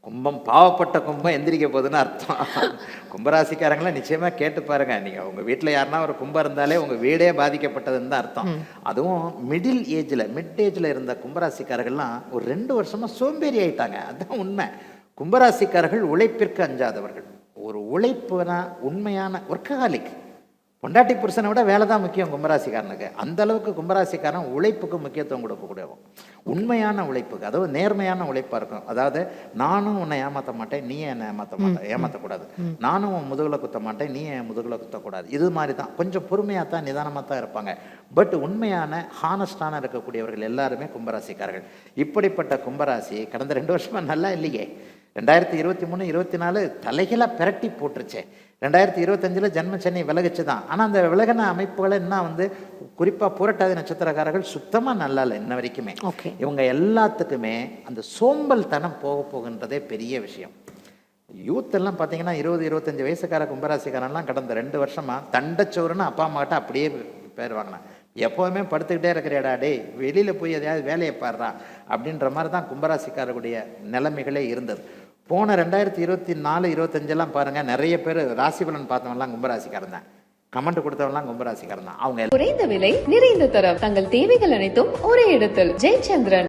கும்பம் பாவப்பட்ட கும்பம் எந்திரிக்க போகுதுன்னு அர்த்தம். கும்பராசிக்காரங்களாம் நிச்சயமா கேட்டு பாருங்க. நீங்க உங்க வீட்டில் யாருன்னா ஒரு கும்பம் இருந்தாலே உங்க வீடே பாதிக்கப்பட்டதுன்னு தான் அர்த்தம். அதுவும் மிட் ஏஜ்ல இருந்த கும்பராசிக்காரர்கள்லாம் ஒரு 2 வருஷமா சோம்பேறி ஆயிட்டாங்க. அதுதான் உண்மை. கும்பராசிக்காரர்கள் உழைப்பிற்கு அஞ்சாதவர்கள். ஒரு உழைப்புனா உண்மையான ஒர்க்கஹாலிக். பொண்டாட்டி புருஷனை விட வேலை தான் முக்கியம் கும்பராசிக்காரனுக்கு. அந்த அளவுக்கு கும்பராசிக்காரன் உழைப்புக்கு முக்கியத்துவம் கொடுக்கக்கூடியவன். உண்மையான உழைப்புக்கு, அதாவது நேர்மையான உழைப்பாக இருக்கும். அதாவது நானும் உன்னை ஏமாற்ற மாட்டேன், நீ என்னை ஏமாற்றக்கூடாது. நானும் உன் முதுகில் குத்த மாட்டேன், நீ என் முதுகில் குத்தக்கூடாது. இது மாதிரி தான் கொஞ்சம் பொறுமையாக தான் நிதானமாக தான் இருப்பாங்க. பட் உண்மையான ஹானஸ்டான இருக்கக்கூடியவர்கள் எல்லாருமே கும்பராசிக்காரர்கள். இப்படிப்பட்ட கும்பராசி கடந்த 2 வருஷமா நல்லா இல்லையே. 2023, 24 தலைகளாக பிரட்டி போட்டுருச்சே. 2025 ஜென்மசனி விலகுச்சு தான். ஆனால் அந்த விலகின அமைப்புகளை இன்னும் குறிப்பாக பூரட்டாதி நட்சத்திரக்காரர்கள் சுத்தமாக நல்லா இல்லை இன்ன வரைக்குமே. இவங்க எல்லாத்துக்குமே அந்த சோம்பல் தனம் போகின்றதே பெரிய விஷயம். யூத் எல்லாம் பார்த்தீங்கன்னா 20-25 வயசுக்கார கும்பராசிக்காரெல்லாம் கடந்த 2 வருஷமா தண்டச்சோறுன்னு அப்பா அம்மா கிட்ட அப்படியே பேர் வாங்கினேன். எப்போவுமே படுத்துக்கிட்டே இருக்கிறியாடா, டே வெளியில் போய் எதையாவது வேலையை பாடுறா அப்படின்ற மாதிரி தான் கும்பராசிக்காரருடைய நிலைமைகளே இருந்தது. போன 2024-25 பாருங்க, நிறைய பேர் ராசிபலன் பார்த்தவங்கலாம் கும்பராசிக்காரன் தான். கமெண்ட் கொடுத்தவங்கலாம் கும்பராசிக்காரன் தான். அவங்க குறைந்த விலை நிறைந்த தரம், தங்கள் தேவைகள் அனைத்தும் ஒரே இடத்தில். ஜெயச்சந்திரன்.